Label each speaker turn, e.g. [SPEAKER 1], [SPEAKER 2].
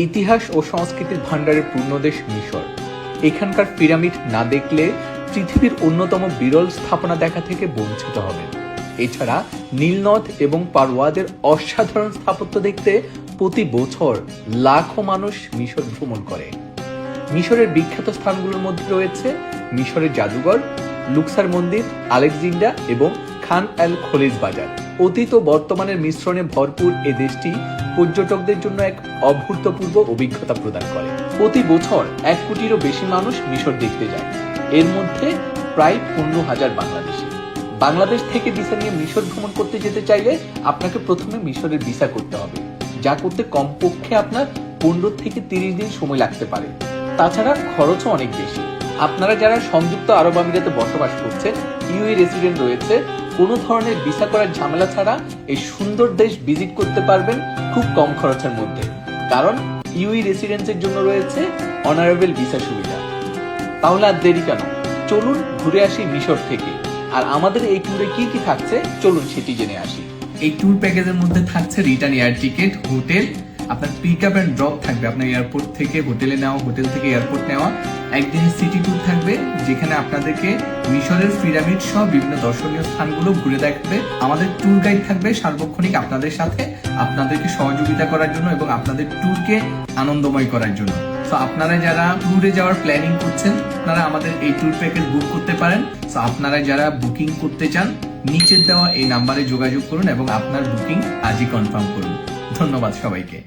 [SPEAKER 1] ইতিহাস ও সংস্কৃতির ভাণ্ডারের পূর্ণদেশ মিশর। এখানকার পিরামিড না দেখলে পৃথিবীর অন্যতম বিরল স্থাপনা দেখা থেকে বঞ্চিত হবেন। এছাড়া নীলনদ এবং পারওয়াদের অসাধারণ স্থাপত্য দেখতে প্রতি বছর লাখো মানুষ মিশর ভ্রমণ করে। মিশরের বিখ্যাত স্থানগুলোর মধ্যে রয়েছে মিশরের জাদুঘর, লুক্সার মন্দির, আলেকজান্দ্রিয়া এবং খান আল খলিজ বাজার। অতীত ও বর্তমানের মিশ্রণে ভরপুর এ দেশটি পর্যটকদের জন্য এক অভূতপূর্ব অভিজ্ঞতা প্রদান করে। প্রতি বছর 1 কোটিরও বেশি মানুষ মিশর দেখতে যায়, এর মধ্যে প্রায় 15,000 বাংলাদেশি। বাংলাদেশ থেকে ভিসা নিয়ে মিশর ভ্রমণ করতে যেতে চাইলে আপনাকে প্রথমে মিশরের ভিসা করতে হবে, যা করতে কমপক্ষে আপনার 15 থেকে 30 দিন সময় লাগতে পারে। তাছাড়া খরচও অনেক বেশি। আপনারা যারা সংযুক্ত আরব আমিরাতে বসবাস করছেন, ইউএই রেসিডেন্ট রয়েছে, কোনো ধরনের ভিসা করার ঝামেলা ছাড়া এই সুন্দর দেশ ভিজিট করতে পারবেন খুব কম খরচের মধ্যে, কারণ ইউএই রেসিডেন্টসের জন্য রয়েছে অনারেবল ভিসা সুবিধা। তাহলে আর দেরি কেন, চলুন ঘুরে আসি মিশর থেকে। আর আমাদের এই ট্যুরে কি কি থাকছে চলুন সেটি জেনে আসি। এই ট্যুর প্যাকেজের মধ্যে থাকছে রিটার্ন এয়ার টিকিট, হোটেল, আপনার পিক আপ এন্ড ড্রপ থাকবে, আপনার এয়ারপোর্ট থেকে হোটেলে নেওয়া, হোটেল থেকে এয়ারপোর্ট নেওয়া। একদিন সিটি ট্যুর থাকবে, যেখানে আপনাদেরকে মিশরের পিরামিড সহ বিভিন্ন দর্শনীয় স্থানগুলো ঘুরে দেখবে। আমাদের ট্যুর গাইড থাকবে সার্বক্ষণিক আপনাদের সাথে, আপনাদেরকে সহযোগিতা করার জন্য এবং আপনাদের ট্যুরকে আনন্দময় করার জন্য। তো আপনারা যারা ট্যুরে যাওয়ার প্ল্যানিং করছেন, আপনারা আমাদের এই ট্যুর প্যাকেজ বুক করতে পারেন। তো আপনারা যারা বুকিং করতে চান, নিচের দেওয়া এই নাম্বারে যোগাযোগ করুন এবং আপনার বুকিং আজই কনফার্ম করুন। ধন্যবাদ সবাইকে।